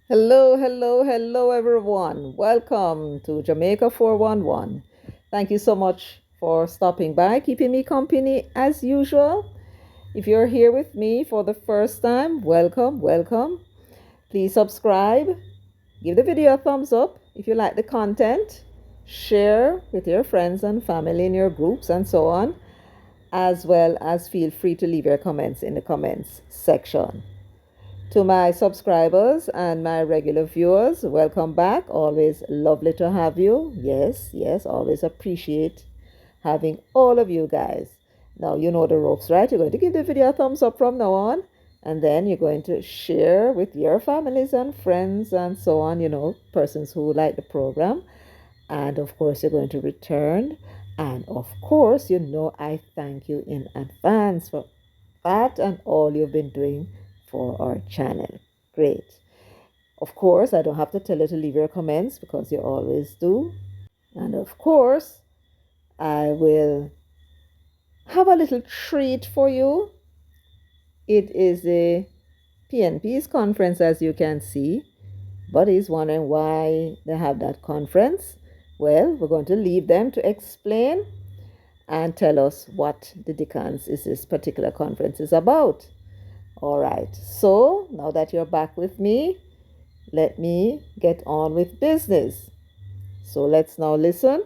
Hello, hello, hello, everyone. Welcome to Jamaica 411. Thank you so much for stopping by, keeping me company as usual. If you're here with me for the first time, welcome, welcome. Please subscribe, give the video a thumbs up if you like the content, share with your friends and family in your groups and so on, as well as feel free to leave your comments in the comments section. To my subscribers and my regular viewers, welcome back. Always lovely to have you. Yes, yes, always appreciate having all of you guys. Now, you know the ropes, right? You're going to give the video a thumbs up from now on, and then you're going to share with your families and friends and so on, persons who like the program. And of course, you're going to return. And of course, I thank you in advance for that and all you've been doing for our channel. Great. Of course, I don't have to tell you to leave your comments because you always do. And of course, I will have a little treat for you. It is a PNP's conference, as you can see. But he's wondering why they have that conference. Well, we're going to leave them to explain and tell us what the Decans is this particular conference is about. All right, so now that you're back with me, let me get on with business. So let's now listen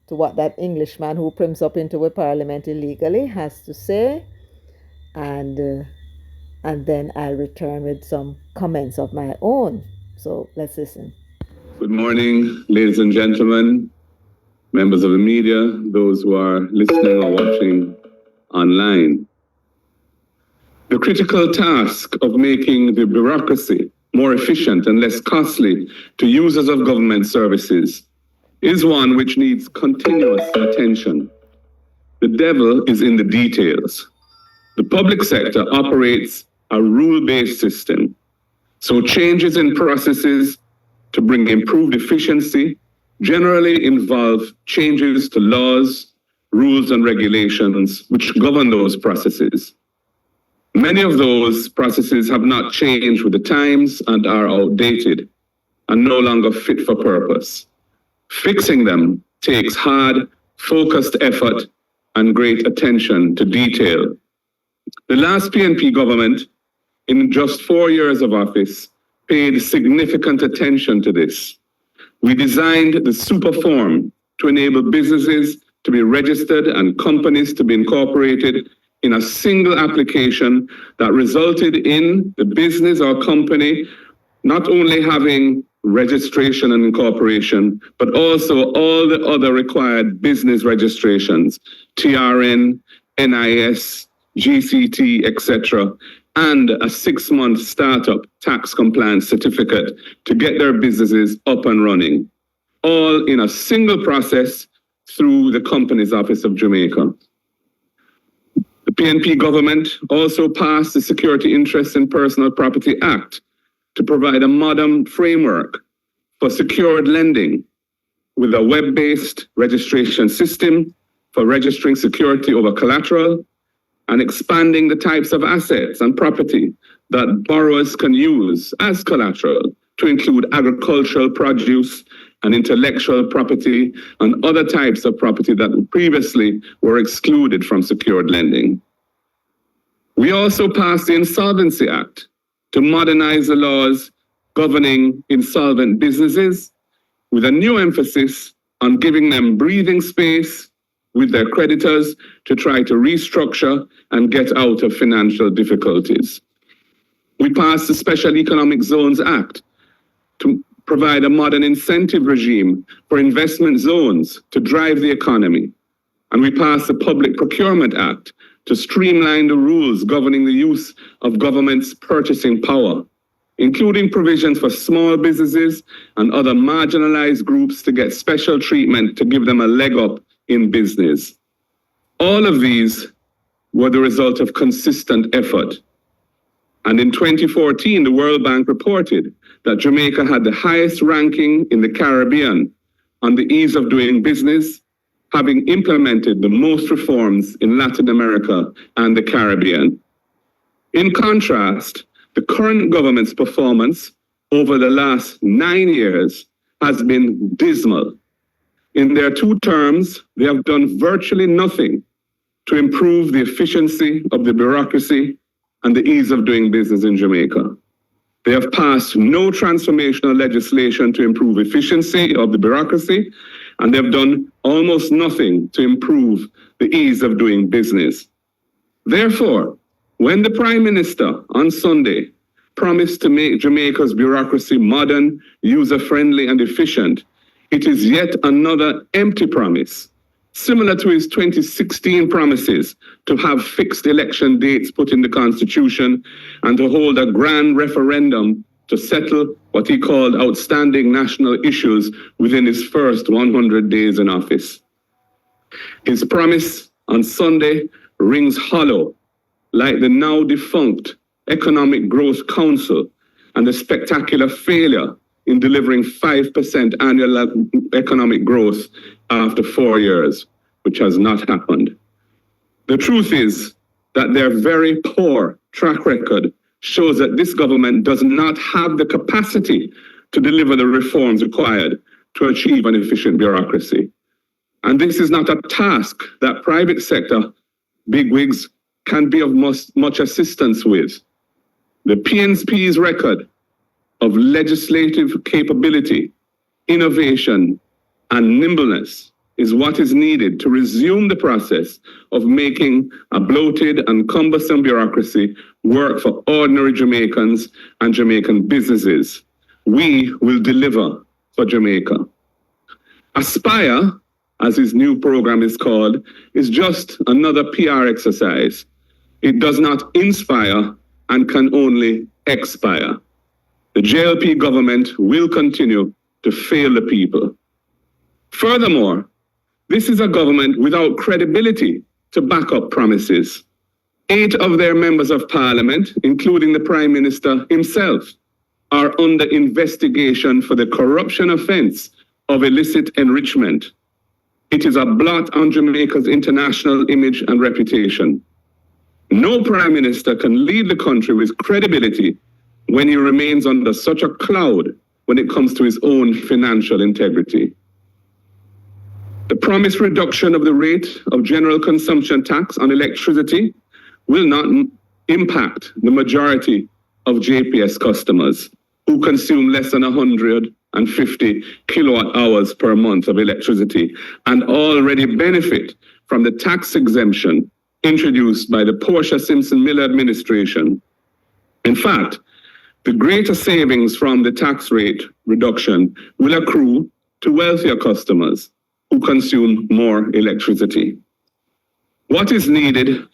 to what that Englishman who prims up into a parliament illegally has to say, and then I'll return with some comments of my own. So let's listen. Good morning, ladies and gentlemen, members of the media, those who are listening or watching online. The critical task of making the bureaucracy more efficient and less costly to users of government services is one which needs continuous attention. The devil is in the details. The public sector operates a rule-based system, so changes in processes to bring improved efficiency generally involve changes to laws, rules, and regulations which govern those processes. Many of those processes have not changed with the times and are outdated and no longer fit for purpose. Fixing them takes hard, focused effort and great attention to detail. The last PNP government, in just 4 years of office, paid significant attention to this. We designed the super form to enable businesses to be registered and companies to be incorporated in a single application that resulted in the business or company not only having registration and incorporation, but also all the other required business registrations, TRN, NIS, GCT, etc., and a 6-month startup tax compliance certificate to get their businesses up and running, all in a single process through the Companies Office of Jamaica. The PNP government also passed the Security Interests in Personal Property Act to provide a modern framework for secured lending with a web-based registration system for registering security over collateral and expanding the types of assets and property that borrowers can use as collateral to include agricultural produce and intellectual property and other types of property that previously were excluded from secured lending. We also passed the Insolvency Act to modernize the laws governing insolvent businesses with a new emphasis on giving them breathing space with their creditors to try to restructure and get out of financial difficulties. We passed the Special Economic Zones Act to provide a modern incentive regime for investment zones to drive the economy. And we passed the Public Procurement Act to streamline the rules governing the use of government's purchasing power, including provisions for small businesses and other marginalized groups to get special treatment to give them a leg up in business. All of these were the result of consistent effort. And in 2014, the World Bank reported that Jamaica had the highest ranking in the Caribbean on the ease of doing business, having implemented the most reforms in Latin America and the Caribbean. In contrast, the current government's performance over the last 9 years has been dismal. In their 2 terms, they have done virtually nothing to improve the efficiency of the bureaucracy and the ease of doing business in Jamaica. They have passed no transformational legislation to improve efficiency of the bureaucracy, and they've done almost nothing to improve the ease of doing business. Therefore, when the Prime Minister on Sunday promised to make Jamaica's bureaucracy modern, user-friendly, and efficient, it is yet another empty promise, similar to his 2016 promises to have fixed election dates put in the Constitution and to hold a grand referendum to settle what he called outstanding national issues within his first 100 days in office. His promise on Sunday rings hollow, like the now defunct Economic Growth Council and the spectacular failure in delivering 5% annual economic growth after 4 years, which has not happened. The truth is that their very poor track record shows that this government does not have the capacity to deliver the reforms required to achieve an efficient bureaucracy. And this is not a task that private sector bigwigs can be of much assistance with. The PNP's record of legislative capability, innovation, and nimbleness is what is needed to resume the process of making a bloated and cumbersome bureaucracy work for ordinary Jamaicans and Jamaican businesses. We will deliver for Jamaica. Aspire, as his new program is called, is just another PR exercise. It does not inspire and can only expire. The JLP government will continue to fail the people. Furthermore, this is a government without credibility to back up promises. 8 of their members of parliament, including the Prime Minister himself, are under investigation for the corruption offense of illicit enrichment. It is a blot on Jamaica's international image and reputation. No Prime Minister can lead the country with credibility when he remains under such a cloud when it comes to his own financial integrity. The promised reduction of the rate of general consumption tax on electricity will not impact the majority of JPS customers who consume less than 150 kilowatt hours per month of electricity and already benefit from the tax exemption introduced by the Portia Simpson Miller administration. In fact, the greater savings from the tax rate reduction will accrue to wealthier customers who consume more electricity. What is needed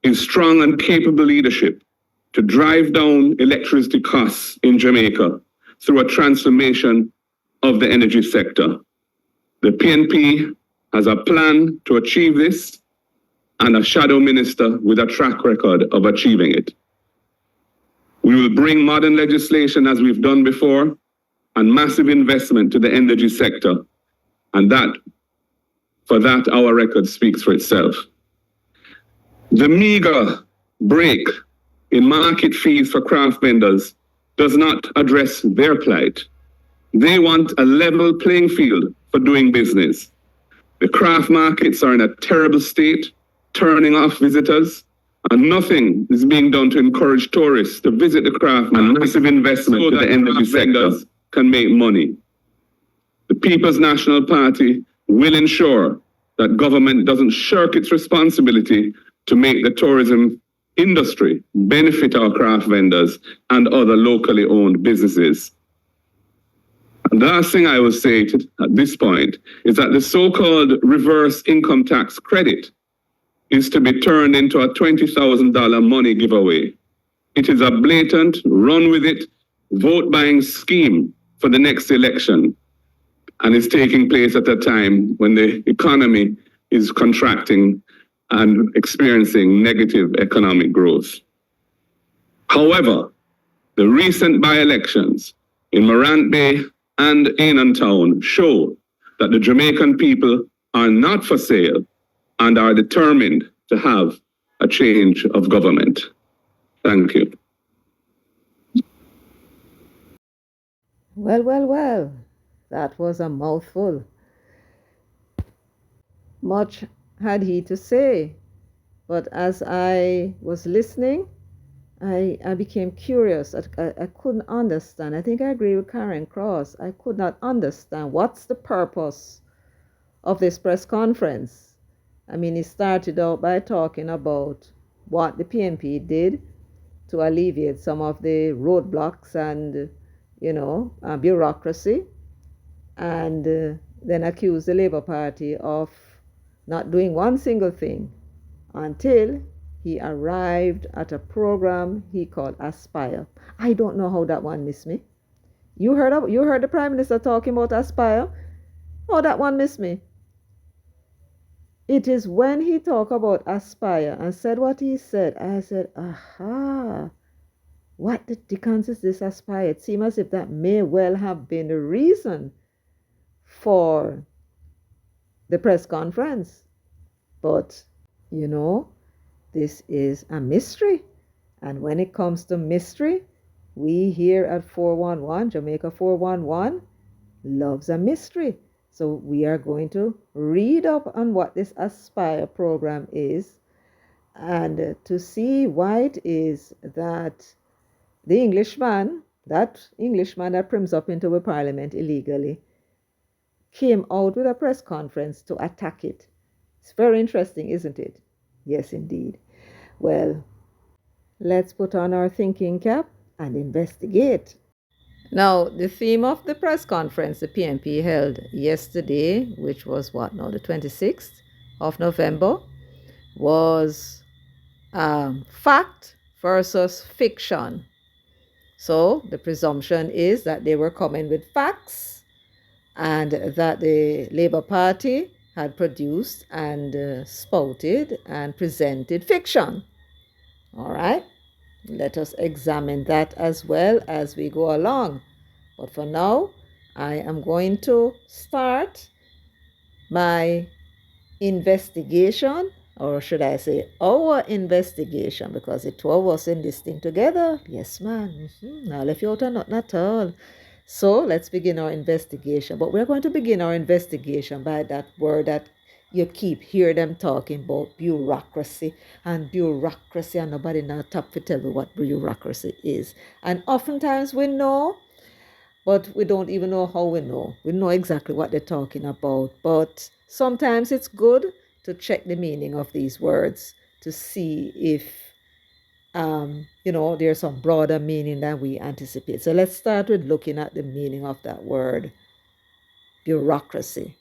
is strong and capable leadership to drive down electricity costs in Jamaica through a transformation of the energy sector. The PNP has a plan to achieve this and a shadow minister with a track record of achieving it. We will bring modern legislation as we've done before and massive investment to the energy sector. And for that, our record speaks for itself. The meager break in market fees for craft vendors does not address their plight. They want a level playing field for doing business. The craft markets are in a terrible state, turning off visitors, and nothing is being done to encourage tourists to visit the craft and massive investment so that the energy sector can make money. The People's National Party will ensure that government doesn't shirk its responsibility to make the tourism industry benefit our craft vendors and other locally owned businesses. And the last thing I will say at this point is that the so-called reverse income tax credit is to be turned into a $20,000 money giveaway. It is a blatant, run-with-it, vote-buying scheme for the next election, and is taking place at a time when the economy is contracting and experiencing negative economic growth. However, the recent by-elections in Morant Bay and Annan Town show that the Jamaican people are not for sale and are determined to have a change of government. Thank you. Well, that was a mouthful. Much had he to say, but as I was listening, I became curious. I couldn't understand. I think I agree with Karen Cross. I could not understand what's the purpose of this press conference. I mean, he started out by talking about what the PNP did to alleviate some of the roadblocks and, bureaucracy, and then accused the Labour Party of not doing one single thing until he arrived at a program he called Aspire. I don't know how that one missed me. You heard the Prime Minister talking about Aspire? Oh, that one missed me. It is when he talked about Aspire and said what he said, I said, aha, what the dickens is this Aspire? It seems as if that may well have been the reason for the press conference. But, you know, this is a mystery. And when it comes to mystery, we here at 411, Jamaica 411, loves a mystery. So we are going to read up on what this Aspire program is and to see why it is that the Englishman, that Englishman that prims up into the parliament illegally, came out with a press conference to attack it. It's very interesting, isn't it? Yes, indeed. Well, let's put on our thinking cap and investigate. Now, the theme of the press conference the PNP held yesterday, which was what now, the 26th of November, was fact versus fiction. So the presumption is that they were coming with facts and that the Labour Party had produced and spouted and presented fiction. All right, let us examine that as well as we go along. But for now, I am going to start my investigation, or should I say our investigation, because the two of us in this thing together. Yes, man. Now left you out or nothing at all. So let's begin our investigation. But we're going to begin our investigation by that word that you keep hear them talking about, bureaucracy. And bureaucracy, and nobody now top to tell me what bureaucracy is. And oftentimes we know, but we don't even know how we know. We know exactly what they're talking about, but sometimes it's good to check the meaning of these words to see if there's some broader meaning than we anticipate. So let's start with looking at the meaning of that word, bureaucracy.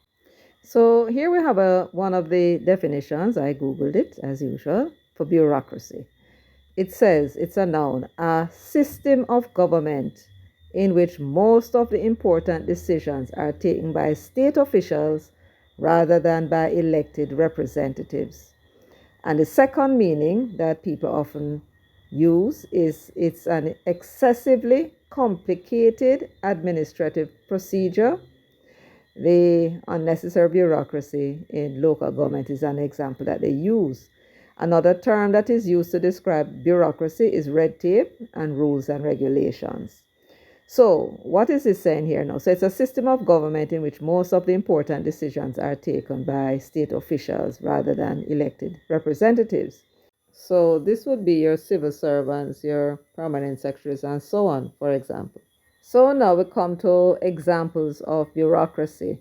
So here we have one of the definitions. I googled it as usual for bureaucracy. It says it's a noun, a system of government in which most of the important decisions are taken by state officials rather than by elected representatives. And the second meaning that people often use is it's an excessively complicated administrative procedure. The unnecessary bureaucracy in local government is an example that they use. Another term that is used to describe bureaucracy is red tape and rules and regulations. So, what is this saying here now? So, it's a system of government in which most of the important decisions are taken by state officials rather than elected representatives. So, this would be your civil servants, your permanent secretaries, and so on, for example. So, now we come to examples of bureaucracy.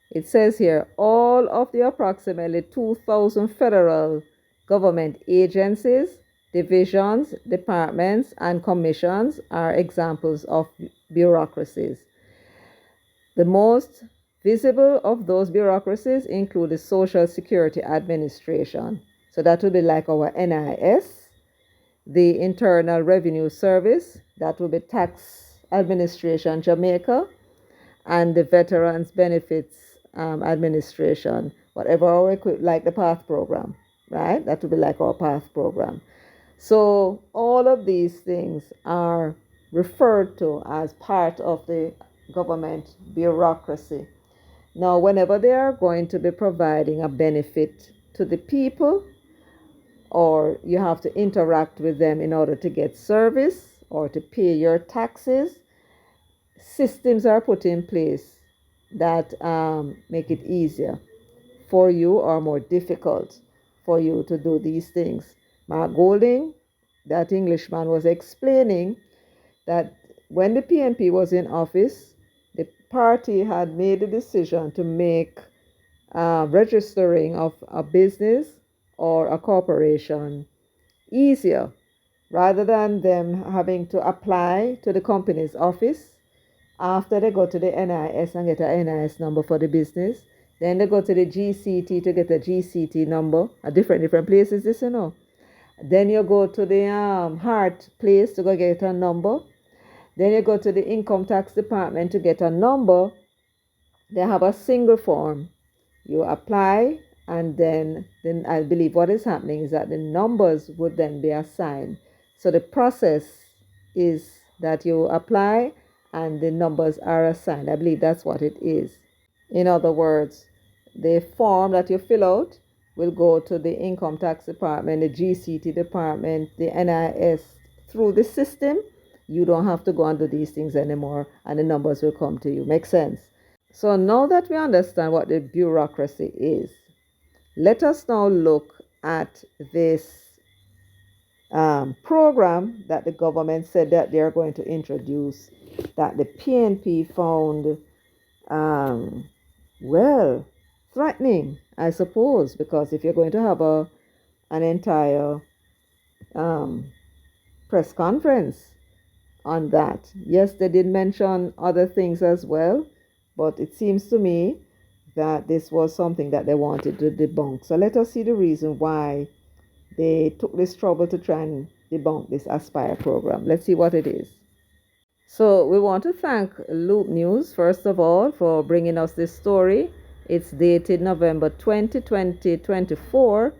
It says here all of the approximately 2,000 federal government agencies, divisions, departments, and commissions are examples of bureaucracies. The most visible of those bureaucracies include the Social Security Administration. So that would be like our NIS, the Internal Revenue Service, that would be Tax Administration Jamaica, and the Veterans Benefits Administration, whatever, like the PATH program, right? That would be like our PATH program. So all of these things are referred to as part of the government bureaucracy. Now, whenever they are going to be providing a benefit to the people, or you have to interact with them in order to get service or to pay your taxes, systems are put in place that make it easier for you or more difficult for you to do these things. Mark Golding, that Englishman, was explaining that when the PNP was in office, the party had made a decision to make registering of a business or a corporation easier rather than them having to apply to the company's office after they go to the NIS and get a NIS number for the business. Then they go to the GCT to get a GCT number at different places, this you know. Then you go to the heart place to go get a number. Then you go to the income tax department to get a number. They have a single form. You apply, and then I believe what is happening is that the numbers would then be assigned. So the process is that you apply and the numbers are assigned. I believe that's what it is. In other words, the form that you fill out will go to the income tax department, the GCT department, the NIS through the system. You don't have to go and do these things anymore, and the numbers will come to you. Makes sense? So now that we understand what the bureaucracy is, let us now look at this program that the government said that they are going to introduce, that the PNP found, well, threatening, I suppose, because if you're going to have an entire press conference on that, yes, they did mention other things as well, but it seems to me that this was something that they wanted to debunk. So let us see the reason why they took this trouble to try and debunk this Aspire program. Let's see what it is. So we want to thank Loop News, first of all, for bringing us this story. It's dated November 20, 2024,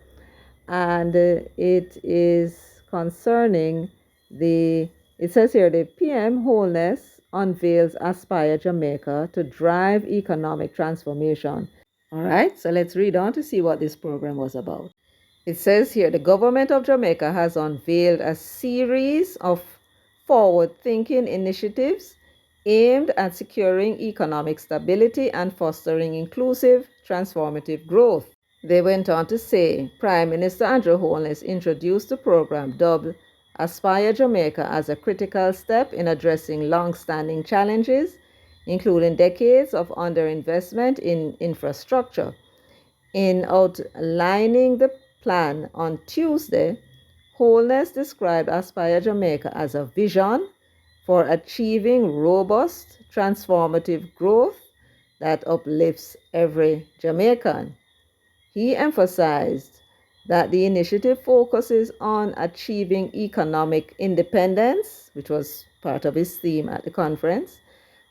and it is concerning it says here, the PM Wholeness unveils Aspire Jamaica to drive economic transformation. All right, so let's read on to see what this program was about. It says here, the government of Jamaica has unveiled a series of forward-thinking initiatives aimed at securing economic stability and fostering inclusive, transformative growth. They went on to say, Prime Minister Andrew Holness introduced the program dubbed Aspire Jamaica as a critical step in addressing long-standing challenges, including decades of underinvestment in infrastructure. In outlining the plan on Tuesday, Holness described Aspire Jamaica as a vision for achieving robust, transformative growth that uplifts every Jamaican. He emphasized that the initiative focuses on achieving economic independence, which was part of his theme at the conference,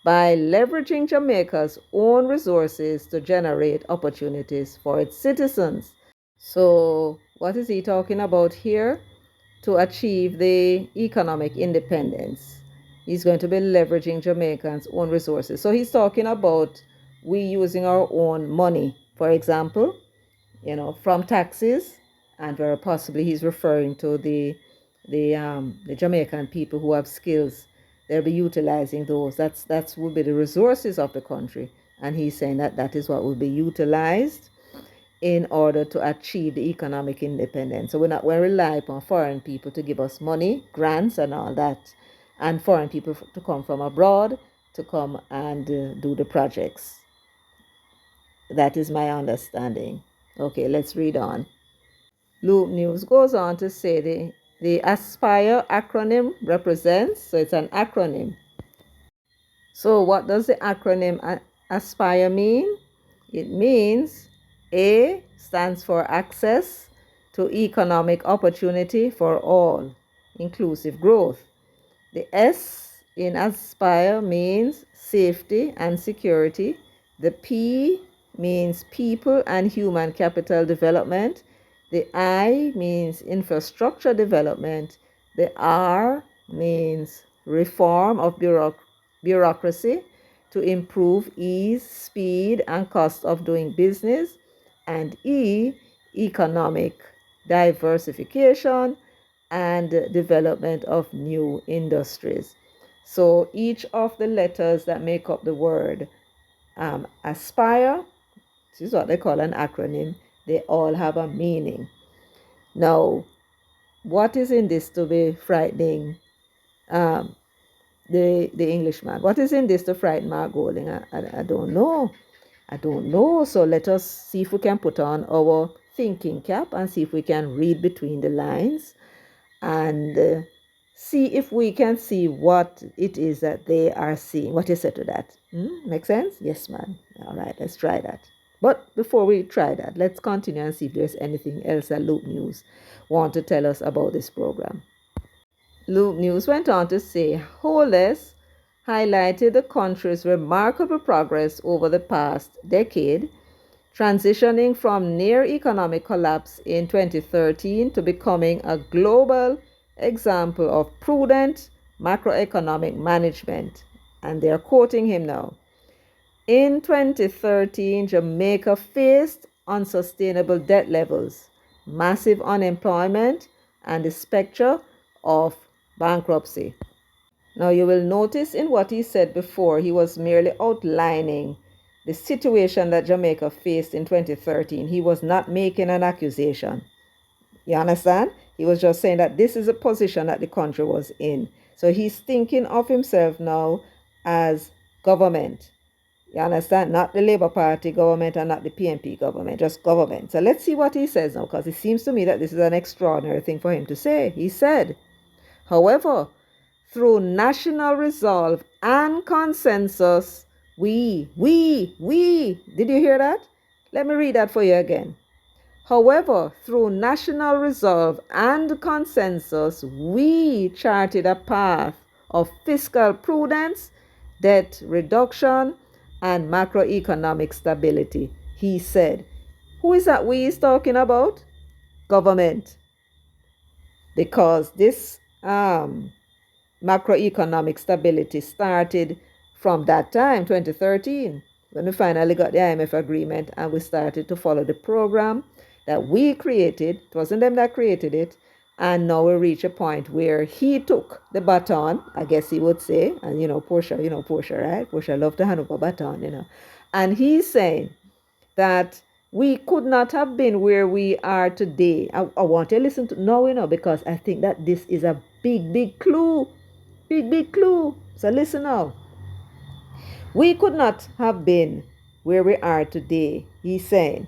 by leveraging Jamaica's own resources to generate opportunities for its citizens. So, what is he talking about here? To achieve the economic independence, he's going to be leveraging Jamaicans' own resources. So, he's talking about we using our own money, for example, from taxes, and very possibly he's referring to the Jamaican people who have skills. They'll be utilizing those. That's will be the resources of the country, and he's saying that that is what will be utilized in order to achieve the economic independence. So we're rely upon foreign people to give us money, grants, and all that, and foreign people to come from abroad to come and do the projects. That is my understanding. Okay, let's read on. Loop News goes on to say the Aspire acronym represents, so it's an acronym. So what does the acronym Aspire mean? It means A stands for access to economic opportunity for all, inclusive growth. The S in Aspire means safety and security. The P means people and human capital development. The I means infrastructure development. The R means reform of bureaucracy to improve ease, speed, and cost of doing business. And E, economic diversification and development of new industries. So each of the letters that make up the word aspire, this is what they call an acronym, they all have a meaning. Now, what is in this to be frightening the Englishman? What is in this to frighten Mark Golding? I don't know. I don't know. So let us see if we can put on our thinking cap and see if we can read between the lines and see if we can see what it is that they are seeing. What you say to that? Make sense? Yes, man. All right, let's try that. But before we try that, let's continue and see if there's anything else that Loop News want to tell us about this program. Loop News went on to say Hollis highlighted the country's remarkable progress over the past decade, transitioning from near economic collapse in 2013 to becoming a global example of prudent macroeconomic management. And they're quoting him now. In 2013, Jamaica faced unsustainable debt levels, massive unemployment, and the specter of bankruptcy. Now, you will notice in what he said before, he was merely outlining the situation that Jamaica faced in 2013. He was not making an accusation. You understand? He was just saying that this is a position that the country was in. So he's thinking of himself now as government. You understand? Not the Labour Party government and not the PNP government, just government. So let's see what he says now, because it seems to me that this is an extraordinary thing for him to say. He said, however, through national resolve and consensus, we, did you hear that? Let me read that for you again. However, through national resolve and consensus, we charted a path of fiscal prudence, debt reduction, and macroeconomic stability, he said. Who is that we is talking about? Government. Because this macroeconomic stability started from that time, 2013, when we finally got the IMF agreement and we started to follow the program that we created. It wasn't them that created it. And now we reach a point where he took the baton, I guess he would say, and Portia, right? Portia loved to hand over baton, And he's saying that we could not have been where we are today. I want you to listen to now, because I think that this is a big clue. Big clue. So listen now. We could not have been where we are today, he's saying,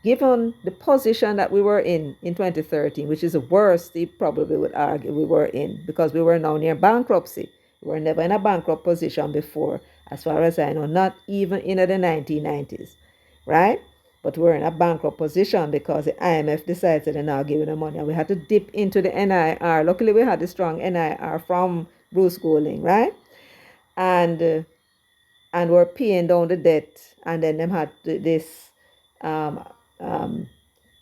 given the position that we were in 2013, which is the worst he probably would argue we were in, because we were now near bankruptcy. We were never in a bankrupt position before, as far as I know, not even in the 1990s, right? But we're in a bankrupt position because the IMF decided they're not giving the money. And we had to dip into the NIR. Luckily, we had a strong NIR from Bruce Golding, right? And we're paying down the debt. And then they had this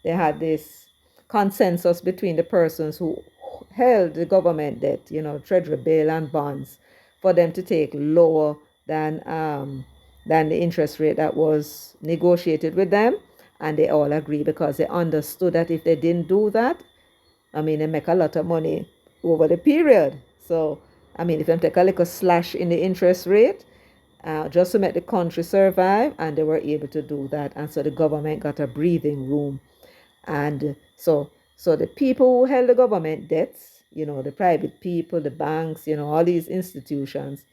they had this consensus between the persons who held the government debt, treasury bill and bonds, for them to take lower than the interest rate that was negotiated with them. And they all agree because they understood that if they didn't do that, they make a lot of money over the period. So, if they take a little slash in the interest rate, just to make the country survive, and they were able to do that. And so the government got a breathing room. And so the people who held the government debts, the private people, the banks, all these institutions,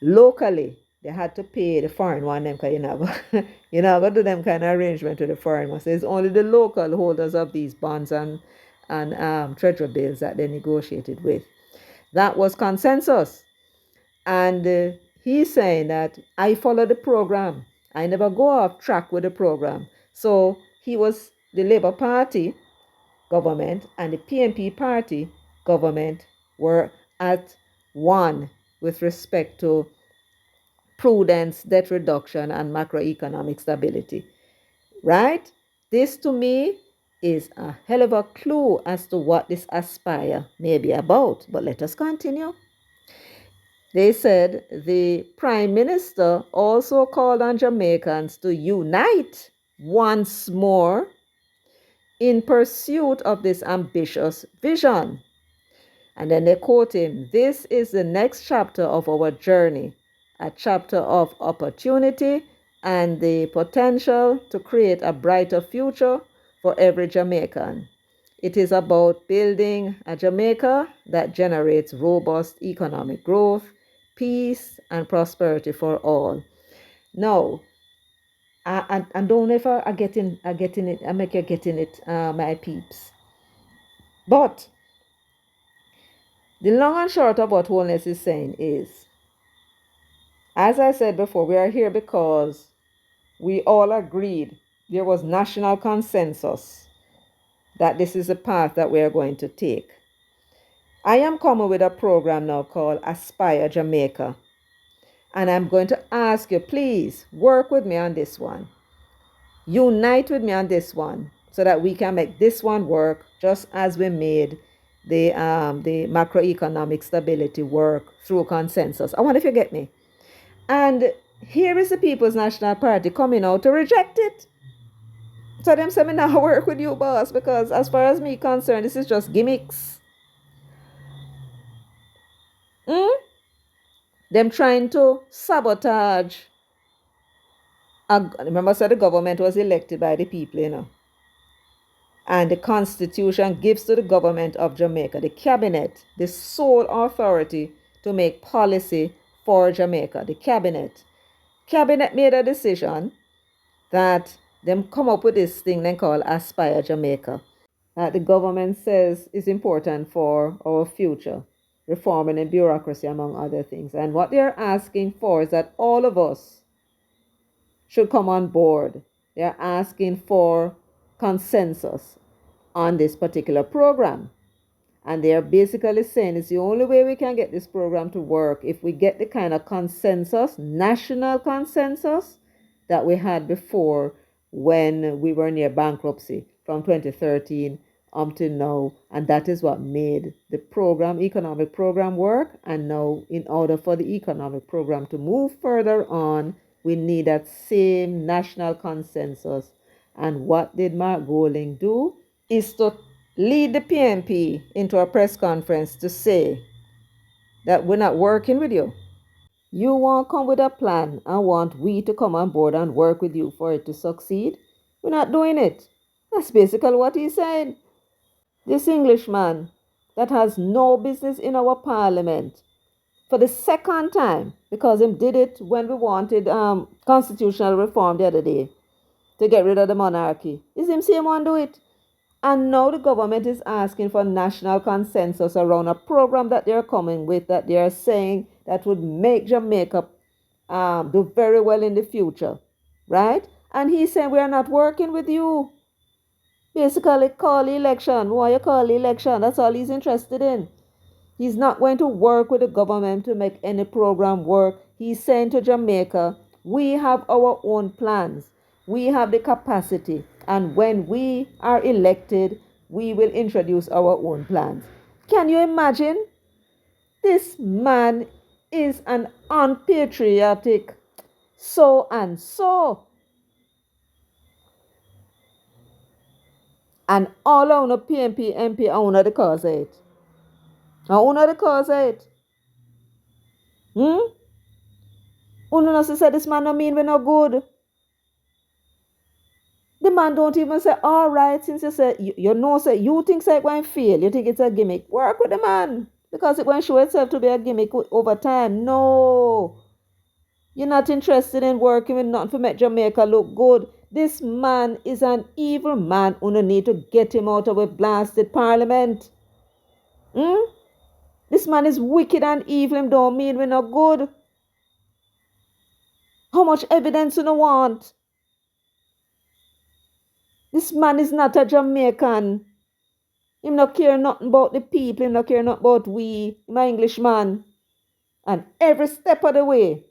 locally, they had to pay the foreign one, them, because you know, go do them kind of arrangement with the foreign one. So it's only the local holders of these bonds and treasury bills that they negotiated with. That was consensus. And he's saying that I follow the program. I never go off track with the program. So he was the Labour Party government and the PNP Party government were at one with respect to prudence, debt reduction, and macroeconomic stability. Right? This to me is a hell of a clue as to what this Aspire may be about. But let us continue. They said the Prime Minister also called on Jamaicans to unite once more in pursuit of this ambitious vision. And then they quote him, "This is the next chapter of our journey, a chapter of opportunity and the potential to create a brighter future for every Jamaican. It is about building a Jamaica that generates robust economic growth, peace, and prosperity for all." Now, I don't know if I getting it, I make you getting it, my peeps. But the long and short of what Wholeness is saying is, as I said before, we are here because we all agreed, there was national consensus that this is the path that we are going to take. I am coming with a program now called Aspire Jamaica. And I'm going to ask you, please work with me on this one. Unite with me on this one so that we can make this one work just as we made the macroeconomic stability work through consensus. I wonder if you get me. And here is the People's National Party coming out to reject it. So them say me now work with you, boss, because as far as me concerned, this is just gimmicks. Them trying to sabotage. Remember, I said the government was elected by the people, you know. And the Constitution gives to the government of Jamaica, the cabinet, the sole authority to make policy for Jamaica. The cabinet. Cabinet made a decision that them come up with this thing they call Aspire Jamaica, that the government says is important for our future, reforming and bureaucracy, among other things. And what they're asking for is that all of us should come on board. They're asking for consensus on this particular program. And they're basically saying it's the only way we can get this program to work if we get the kind of consensus, national consensus, that we had before when we were near bankruptcy from 2013 until now. And that is what made the program, economic program, work. And now, in order for the economic program to move further on, we need that same national consensus. And what did Mark Golding do? Is to lead the PNP into a press conference to say that we're not working with you. You want to come with a plan and want we to come on board and work with you for it to succeed? We're not doing it. That's basically what he said. This Englishman that has no business in our parliament for the second time, because he did it when we wanted constitutional reform the other day to get rid of the monarchy. Is him same one do it? And now the government is asking for national consensus around a program that they're coming with, that they're saying that would make Jamaica do very well in the future, right? And he's saying we are not working with you. Basically, call election. Why you call election? That's all he's interested in. He's not going to work with the government to make any program work. He's saying to Jamaica, we have our own plans. We have the capacity. And when we are elected, we will introduce our own plans. Can you imagine? This man is an unpatriotic so and so. And all on a PNP MP on the cause it. On the cause it. Uno no say this man no mean we no good. The man don't even say, all right, since you say, you know, say, you think say it going to fail, you think it's a gimmick. Work with the man. Because it won't show itself to be a gimmick over time. No. You're not interested in working with nothing to make Jamaica look good. This man is an evil man. You need to get him out of a blasted parliament. This man is wicked and evil. Him don't mean we're not good. How much evidence you want? This man is not a Jamaican. Him not care nothing about the people. Him not care nothing about we. Him an Englishman. And every step of the way,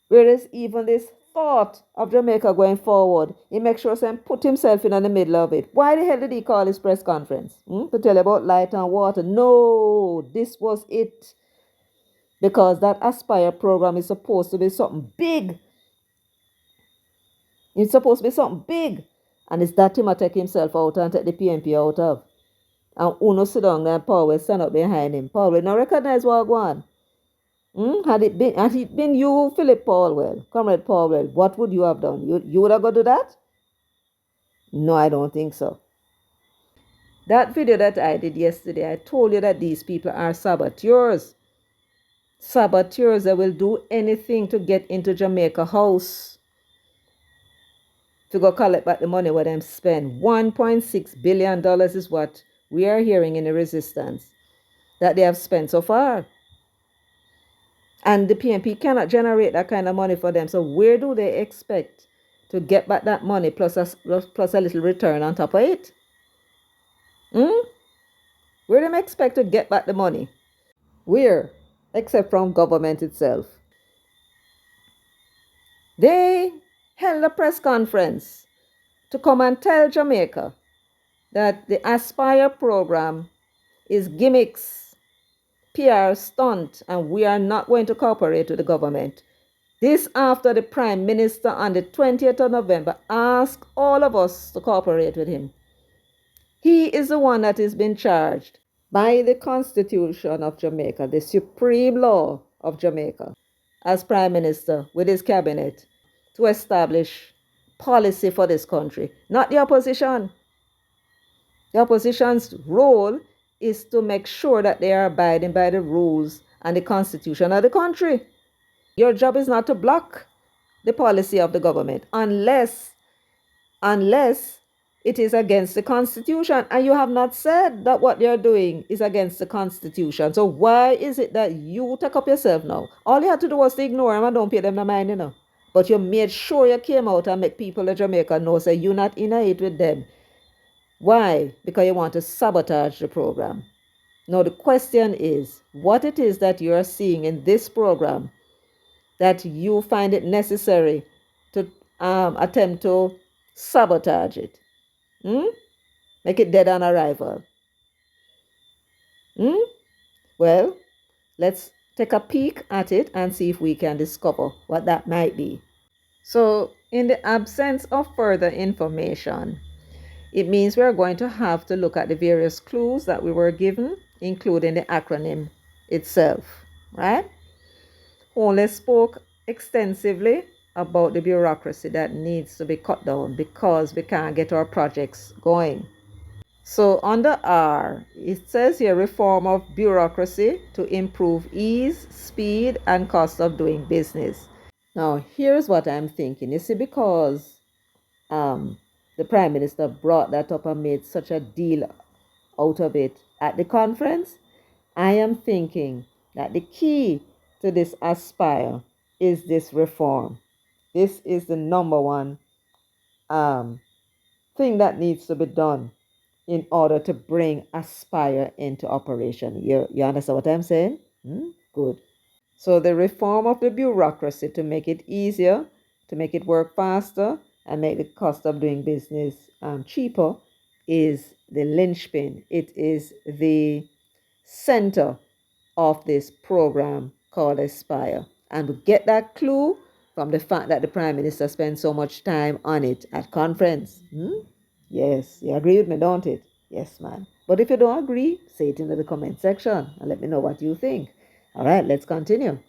where is even this thought of Jamaica going forward, he makes sure to put himself in the middle of it. Why the hell did he call his press conference? To tell about light and water? No, this was it. Because that Aspire program is supposed to be something big. It's supposed to be something big. And it's that him take himself out and take the PNP out of. And Uno sit down and Paul will stand up behind him. Paul will not recognize what going on. Had it been you, Philip Paulwell, Comrade Paulwell, what would you have done? You would have got to do that? No, I don't think so. That video that I did yesterday, I told you that these people are saboteurs. Saboteurs that will do anything to get into Jamaica House to go collect back the money what them spend. $1.6 billion is what we are hearing in the resistance that they have spent so far. And the PNP cannot generate that kind of money for them. So where do they expect to get back that money plus a little return on top of it? Where do they expect to get back the money? Where? Except from government itself. They held a press conference to come and tell Jamaica that the Aspire program is gimmicks, PR stunt, and we are not going to cooperate with the government. This after the Prime Minister on the 20th of November asked all of us to cooperate with him. He is the one that is being charged by the Constitution of Jamaica, the supreme law of Jamaica, as Prime Minister with his cabinet to establish policy for this country, not the opposition. The opposition's role is to make sure that they are abiding by the rules and the constitution of the country. Your job is not to block the policy of the government unless it is against the constitution. And you have not said that what they're doing is against the constitution. So why is it that you take up yourself now? All you had to do was to ignore them and don't pay them no mind, But you made sure you came out and make people of Jamaica know, say you're not in it with them. Why? Because you want to sabotage the program. Now the question is, what it is that you are seeing in this program that you find it necessary to attempt to sabotage it? Make it dead on arrival. Well, let's take a peek at it and see if we can discover what that might be. So, in the absence of further information, it means we're going to have to look at the various clues that we were given, including the acronym itself, right? Only spoke extensively about the bureaucracy that needs to be cut down because we can't get our projects going. So under R, it says here reform of bureaucracy to improve ease, speed, and cost of doing business. Now, here's what I'm thinking. You see, because the Prime Minister brought that up and made such a deal out of it at the conference, I am thinking that the key to this Aspire is this reform. This is the number one thing that needs to be done in order to bring Aspire into operation. You understand what I'm saying? Good. So the reform of the bureaucracy to make it easier, to make it work faster, and make the cost of doing business cheaper is the linchpin. It is the center of this program called Aspire. And we get that clue from the fact that the Prime Minister spent so much time on it at conference. Yes, you agree with me, don't it? Yes, man. But if you don't agree, say it in the comment section and let me know what you think. All right, let's continue.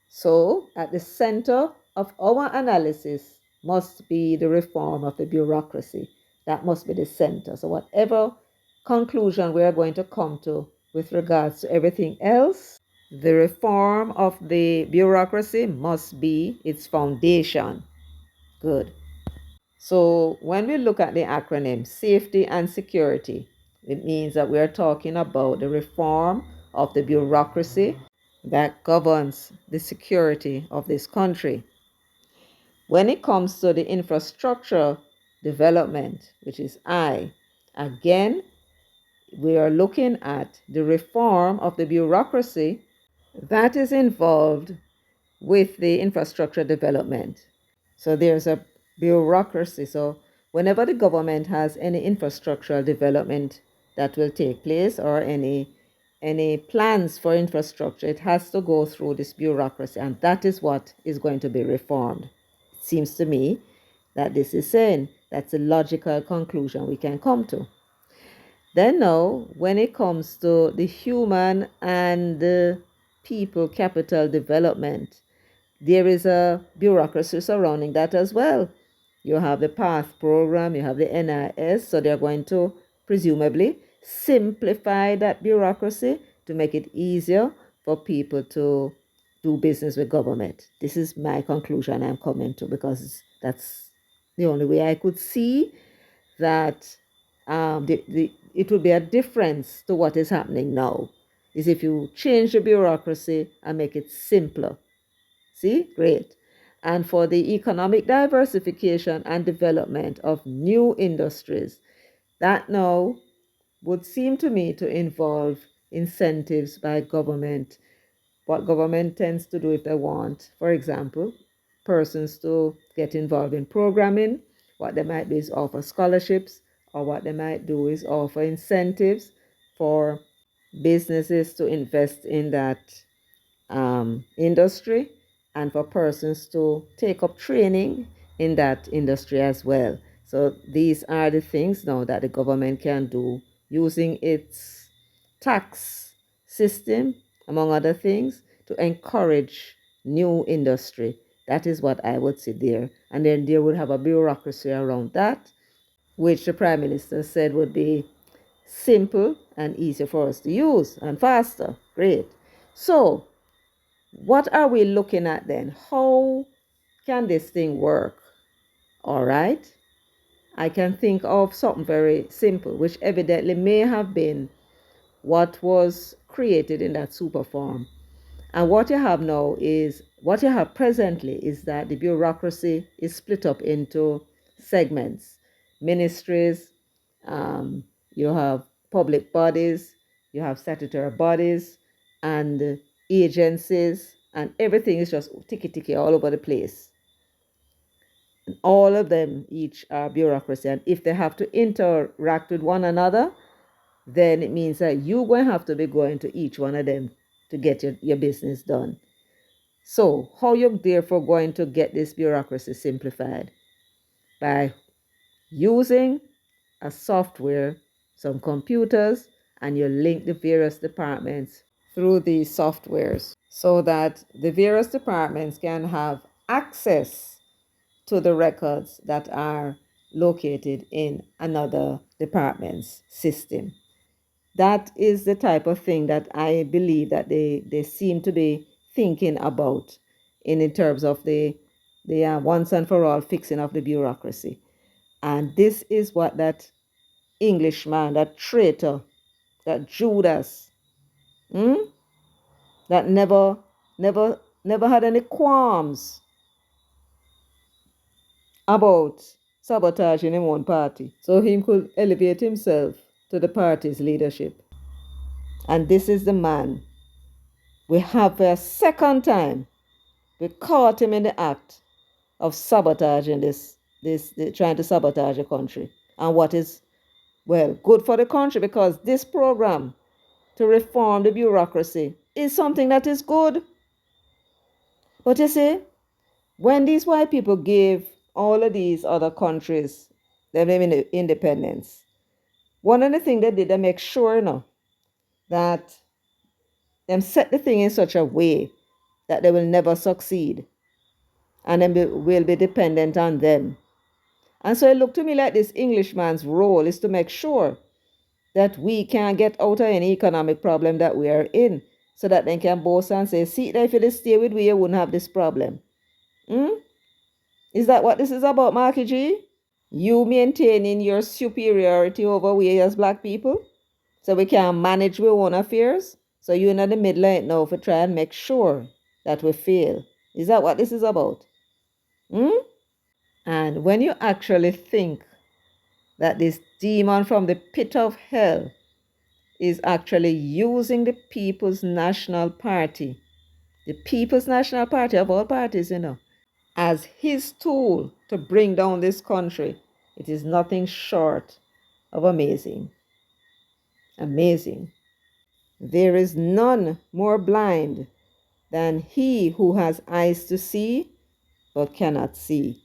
So, at the center of our analysis must be the reform of the bureaucracy. That must be the center. So, whatever conclusion we are going to come to with regards to everything else, the reform of the bureaucracy must be its foundation. Good. So when we look at the acronym safety and security, it means that we are talking about the reform of the bureaucracy that governs the security of this country. When it comes to the infrastructure development, which is I, again, we are looking at the reform of the bureaucracy that is involved with the infrastructure development. So there's a bureaucracy. So whenever the government has any infrastructural development that will take place or any plans for infrastructure, it has to go through this bureaucracy, and that is what is going to be reformed. It seems to me that this is saying that's a logical conclusion we can come to. Then now, when it comes to the human and the people capital development, there is a bureaucracy surrounding that as well. You have the PATH program, you have the NIS, so they're going to presumably simplify that bureaucracy to make it easier for people to do business with government. This is my conclusion I'm coming to, because that's the only way I could see that it would be a difference to what is happening now, is if you change the bureaucracy and make it simpler. See, great. And for the economic diversification and development of new industries, that now would seem to me to involve incentives by government. What government tends to do if they want, for example, persons to get involved in programming, what they might do is offer scholarships, or what they might do is offer incentives for businesses to invest in that industry, and for persons to take up training in that industry as well. So these are the things now that the government can do using its tax system, among other things, to encourage new industry. That is what I would say there. And then there would have a bureaucracy around that, which the Prime Minister said would be simple and easier for us to use and faster. Great. So what are we looking at then? How can this thing work? All right. I can think of something very simple, which evidently may have been what was created in that super form. And what you have now is, what you have presently is that the bureaucracy is split up into segments, ministries, you have public bodies, you have statutory bodies, and agencies, and everything is just ticky all over the place. And all of them each are bureaucracy. And if they have to interact with one another, then it means that you're going to have to be going to each one of them to get your business done. So, how you're therefore going to get this bureaucracy simplified? By using a software, some computers, and you link the various departments through these softwares so that the various departments can have access to the records that are located in another department's system. That is the type of thing that I believe that they seem to be thinking about in terms of the once and for all fixing of the bureaucracy. And this is what that Englishman, that traitor, that Judas, hmm, that never had any qualms about sabotaging his own party, so he could elevate himself to the party's leadership. And this is the man. We have a second time, we caught him in the act of sabotaging trying to sabotage the country. And what is, well, good for the country, because this program to reform the bureaucracy is something that is good. But you see, when these white people gave all of these other countries their independence, one of the things they did, they make sure that them set the thing in such a way that they will never succeed, and then will be dependent on them. And so it looked to me like this Englishman's role is to make sure that we can get out of any economic problem that we are in, so that they can boast and say, see, if you stay with we, you wouldn't have this problem. Is that what this is about, Marky G? You maintaining your superiority over we as black people, so we can manage our own affairs? So you're in the middle right now for try and make sure that we fail. Is that what this is about? And when you actually think that this demon from the pit of hell is actually using the People's National Party, the People's National Party of all parties, as his tool to bring down this country, it is nothing short of amazing. Amazing. There is none more blind than he who has eyes to see but cannot see.